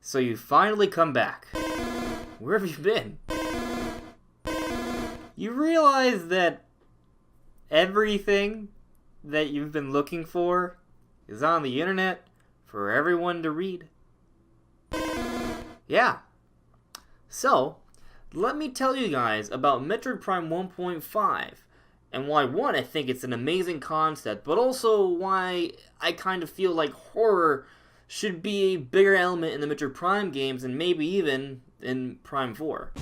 So you finally come back. Where have you been? You realize that everything that you've been looking for is on the internet for everyone to read. Yeah. So, let me tell you guys about Metroid Prime 1.5 and why, one, I think it's an amazing concept, but also why I kind of feel like horror should be a bigger element in the Metroid Prime games and maybe even in Prime 4.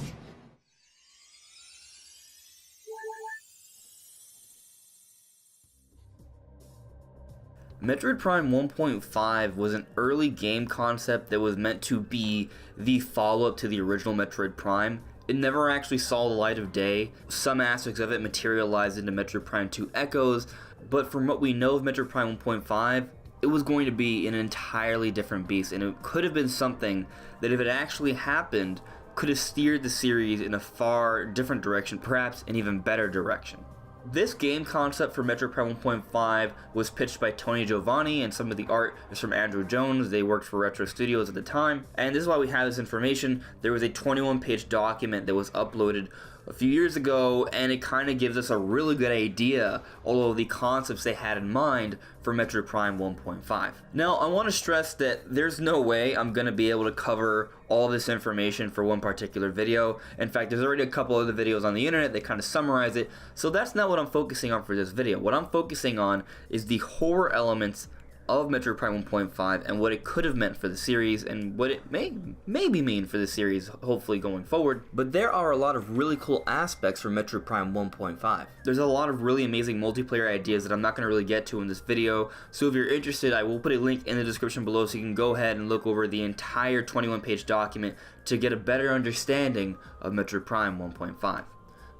Metroid Prime 1.5 was an early game concept that was meant to be the follow-up to the original Metroid Prime. It never actually saw the light of day. Some aspects of it materialized into Metroid Prime 2 Echoes, but from what we know of Metroid Prime 1.5, it was going to be an entirely different beast, and it could have been something that, if it actually happened, could have steered the series in a far different direction, perhaps an even better direction. This game concept for Metroid Prime 1.5 was pitched by Tony Giovanni, and some of the art is from Andrew Jones. They worked for Retro Studios at the time, and this is why we have this information. There was a 21-page document that was uploaded a few years ago, and it kind of gives us a really good idea all of the concepts they had in mind for Metroid Prime 1.5. Now, I want to stress that there's no way I'm going to be able to cover all this information for one particular video. In fact, there's already a couple other videos on the internet that kind of summarize it, so that's not what I'm focusing on for this video. What I'm focusing on is the horror elements of Metroid Prime 1.5 and what it could have meant for the series and what it may maybe mean for the series, hopefully going forward. But there are a lot of really cool aspects for Metroid Prime 1.5. There's a lot of really amazing multiplayer ideas that I'm not going to really get to in this video, so if you're interested, I will put a link in the description below so you can go ahead and look over the entire 21-page document to get a better understanding of Metroid Prime 1.5.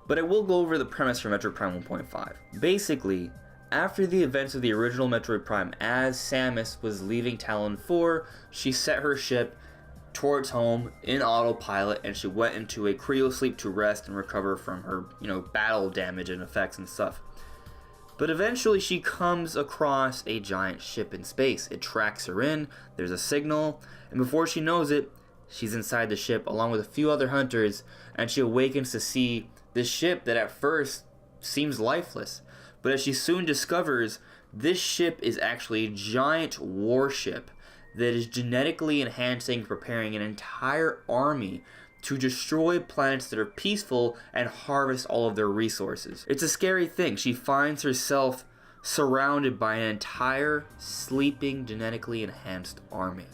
But I will go over the premise for Metroid Prime 1.5. Basically, after the events of the original Metroid Prime, as Samus was leaving Talon 4, she set her ship towards home in autopilot, and she went into a cryosleep to rest and recover from her, battle damage and effects and stuff. But eventually she comes across a giant ship in space. It tracks her in, there's a signal, and before she knows it, she's inside the ship along with a few other hunters, and she awakens to see this ship that at first seems lifeless. But as she soon discovers, this ship is actually a giant warship that is genetically enhancing, preparing an entire army to destroy planets that are peaceful and harvest all of their resources. It's a scary thing. She finds herself surrounded by an entire sleeping, genetically enhanced army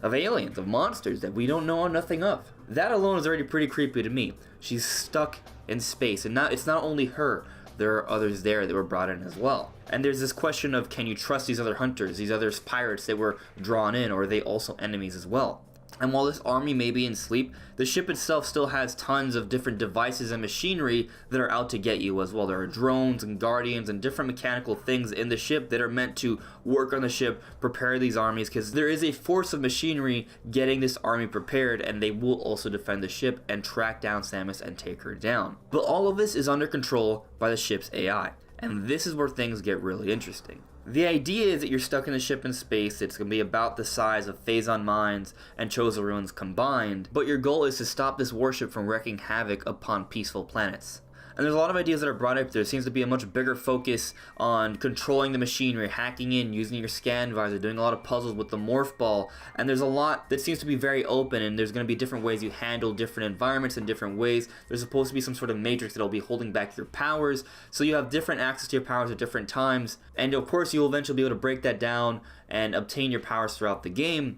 of aliens, of monsters that we don't know nothing of. That alone is already pretty creepy to me. She's stuck in space, and it's not only her. There are others there that were brought in as well. And there's this question of, can you trust these other hunters, these other pirates that were drawn in, or are they also enemies as well? And while this army may be in sleep, the ship itself still has tons of different devices and machinery that are out to get you as well. There are drones and guardians and different mechanical things in the ship that are meant to work on the ship, prepare these armies, because there is a force of machinery getting this army prepared, and they will also defend the ship and track down Samus and take her down. But all of this is under control by the ship's AI, and this is where things get really interesting. The idea is that you're stuck in a ship in space. It's going to be about the size of Phazon Mines and Chozo Ruins combined, but your goal is to stop this warship from wreaking havoc upon peaceful planets. And there's a lot of ideas that are brought up. There seems to be a much bigger focus on controlling the machinery, hacking in, using your scan visor, doing a lot of puzzles with the morph ball, and there's a lot that seems to be very open, and there's going to be different ways you handle different environments in different ways. There's supposed to be some sort of matrix that'll be holding back your powers, so you have different access to your powers at different times, and of course you'll eventually be able to break that down and obtain your powers throughout the game.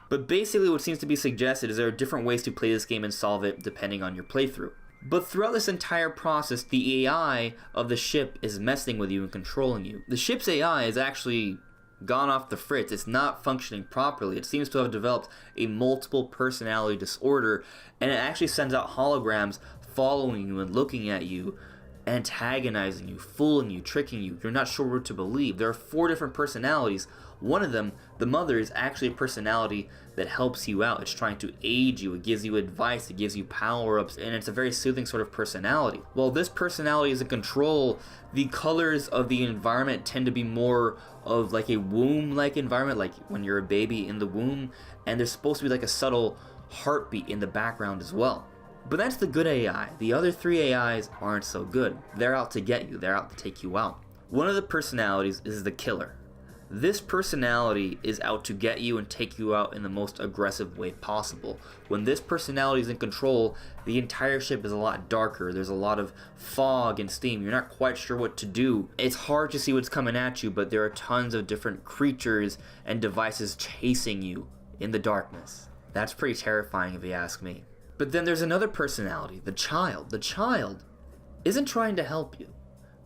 But basically what seems to be suggested is there are different ways to play this game and solve it depending on your playthrough. But throughout this entire process, the AI of the ship is messing with you and controlling you. The ship's AI has actually gone off the fritz. It's not functioning properly. It seems to have developed a multiple personality disorder, and it actually sends out holograms following you and looking at you, antagonizing you, fooling you, tricking you. You're not sure what to believe. There are 4 different personalities, One of them, the mother, is actually a personality that helps you out. It's trying to aid you, it gives you advice, it gives you power-ups, and it's a very soothing sort of personality. While this personality is in control, the colors of the environment tend to be more of like a womb-like environment, like when you're a baby in the womb, and there's supposed to be like a subtle heartbeat in the background as well. But that's the good AI. The other 3 AIs aren't so good. They're out to get you, they're out to take you out. One of the personalities is the killer. This personality is out to get you and take you out in the most aggressive way possible. When this personality is in control, the entire ship is a lot darker. There's a lot of fog and steam. You're not quite sure what to do. It's hard to see what's coming at you, but there are tons of different creatures and devices chasing you in the darkness. That's pretty terrifying if you ask me. But then there's another personality, the child. The child isn't trying to help you,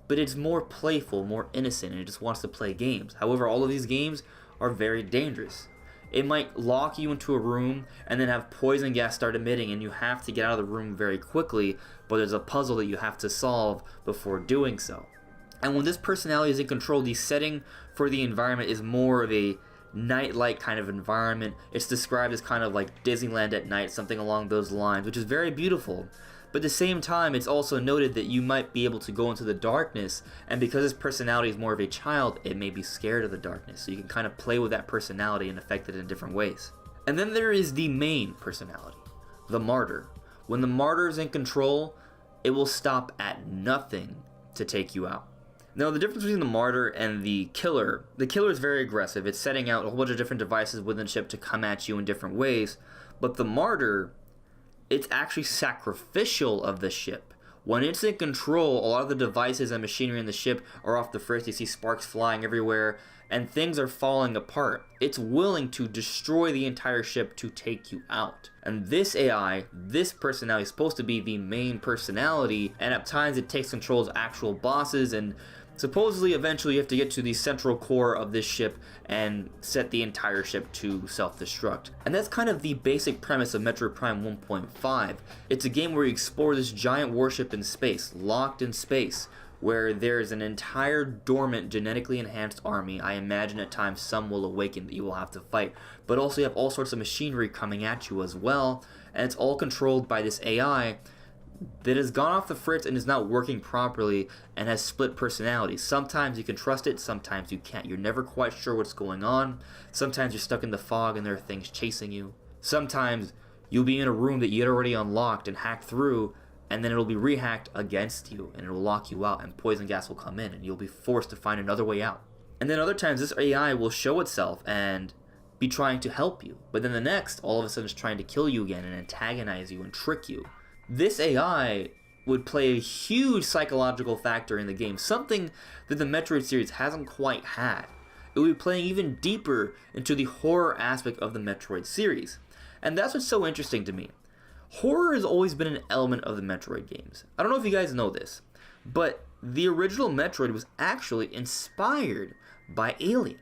but it's more playful, more innocent, and it just wants to play games. However, all of these games are very dangerous. It might lock you into a room and then have poison gas start emitting, and you have to get out of the room very quickly, but there's a puzzle that you have to solve before doing so. And when this personality is in control, the setting for the environment is more of a night-like kind of environment. It's described as kind of like Disneyland at night, something along those lines, which is very beautiful. But at the same time, it's also noted that you might be able to go into the darkness, and because his personality is more of a child, it may be scared of the darkness. So you can kind of play with that personality and affect it in different ways. And then there is the main personality, the martyr. When the martyr is in control, it will stop at nothing to take you out. Now, the difference between the martyr and the killer is very aggressive. It's setting out a whole bunch of different devices within the ship to come at you in different ways. But the martyr, it's actually sacrificial of the ship. When it's in control, a lot of the devices and machinery in the ship are off the fritz. You see sparks flying everywhere, and things are falling apart. It's willing to destroy the entire ship to take you out. And this AI, this personality, is supposed to be the main personality, and at times it takes control of actual bosses, and supposedly eventually you have to get to the central core of this ship and set the entire ship to self-destruct. And that's kind of the basic premise of Metroid Prime 1.5. It's a game where you explore this giant warship in space, locked in space, where there's an entire dormant, genetically enhanced army. I imagine at times some will awaken that you will have to fight. But also you have all sorts of machinery coming at you as well, and it's all controlled by this AI that has gone off the fritz and is not working properly and has split personalities. Sometimes you can trust it, sometimes you can't. You're never quite sure what's going on. Sometimes you're stuck in the fog and there are things chasing you. Sometimes you'll be in a room that you had already unlocked and hacked through, and then it'll be rehacked against you and it'll lock you out and poison gas will come in and you'll be forced to find another way out. And then other times this AI will show itself and be trying to help you, but then the next all of a sudden is trying to kill you again and antagonize you and trick you. This AI would play a huge psychological factor in the game, something that the Metroid series hasn't quite had. It would be playing even deeper into the horror aspect of the Metroid series. And that's what's so interesting to me. Horror has always been an element of the Metroid games. I don't know if you guys know this, but the original Metroid was actually inspired by Alien,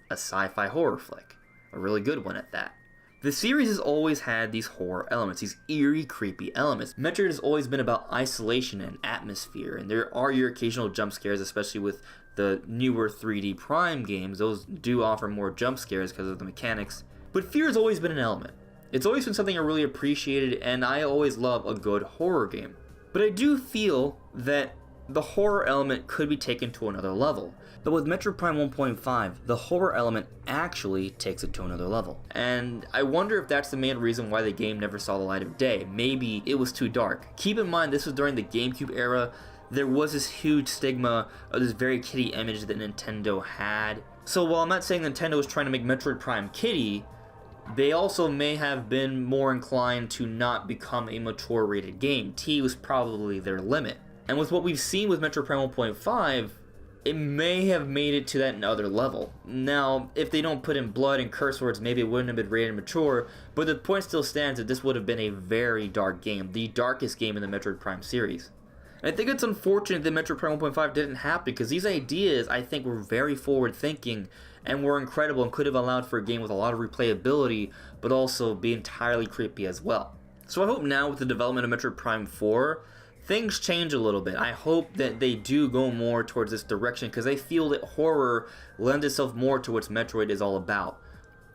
a sci-fi horror flick. A really good one at that. The series has always had these horror elements, these eerie, creepy elements. Metroid has always been about isolation and atmosphere, and there are your occasional jump scares, especially with the newer 3D Prime games. Those do offer more jump scares because of the mechanics. But fear has always been an element. It's always been something I really appreciated, and I always love a good horror game. But I do feel that the horror element could be taken to another level. But with Metroid Prime 1.5, the horror element actually takes it to another level. And I wonder if that's the main reason why the game never saw the light of day. Maybe it was too dark. Keep in mind, this was during the GameCube era. There was this huge stigma of this very kiddie image that Nintendo had. So while I'm not saying Nintendo was trying to make Metroid Prime kiddie, they also may have been more inclined to not become a mature rated game. T was probably their limit. And with what we've seen with Metroid Prime 1.5, it may have made it to that other level. Now, if they don't put in blood and curse words, maybe it wouldn't have been rated mature, but the point still stands that this would have been a very dark game, the darkest game in the Metroid Prime series. And I think it's unfortunate that Metroid Prime 1.5 didn't happen, because these ideas, I think, were very forward-thinking and were incredible and could have allowed for a game with a lot of replayability, but also be entirely creepy as well. So I hope now with the development of Metroid Prime 4, things change a little bit. I hope that they do go more towards this direction, because I feel that horror lends itself more to what Metroid is all about.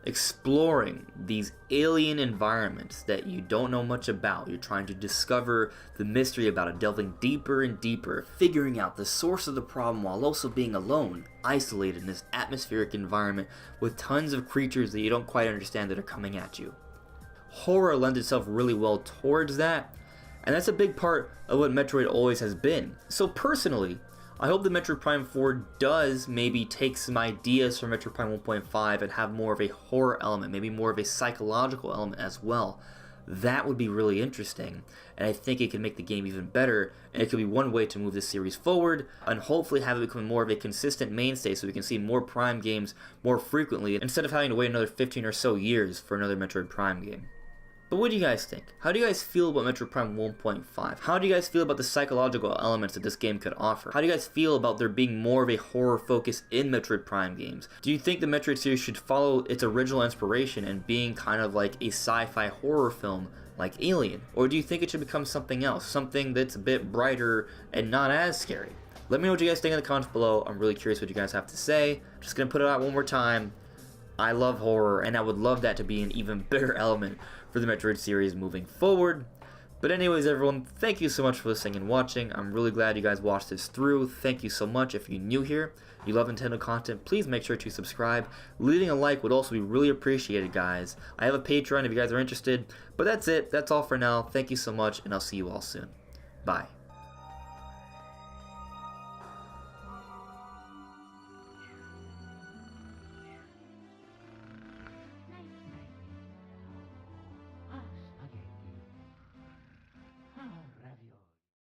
Exploring these alien environments that you don't know much about. You're trying to discover the mystery about it, delving deeper and deeper, figuring out the source of the problem while also being alone, isolated in this atmospheric environment with tons of creatures that you don't quite understand that are coming at you. Horror lends itself really well towards that, and that's a big part of what Metroid always has been. So personally, I hope that Metroid Prime 4 does maybe take some ideas from Metroid Prime 1.5 and have more of a horror element, maybe more of a psychological element as well. That would be really interesting, and I think it could make the game even better, and it could be one way to move this series forward, and hopefully have it become more of a consistent mainstay so we can see more Prime games more frequently, instead of having to wait another 15 or so years for another Metroid Prime game. But what do you guys think? How do you guys feel about Metroid Prime 1.5? How do you guys feel about the psychological elements that this game could offer? How do you guys feel about there being more of a horror focus in Metroid Prime games? Do you think the Metroid series should follow its original inspiration and being kind of like a sci-fi horror film like Alien? Or do you think it should become something else? Something that's a bit brighter and not as scary? Let me know what you guys think in the comments below. I'm really curious what you guys have to say. Just gonna put it out one more time. I love horror, and I would love that to be an even bigger element for the Metroid series moving forward. But anyways, everyone, thank you so much for listening and watching. I'm really glad you guys watched this through. Thank you so much. If you're new here, you love Nintendo content, please make sure to subscribe. Leaving a like would also be really appreciated, guys. I have a Patreon if you guys are interested. But that's it. That's all for now. Thank you so much, and I'll see you all soon. Bye.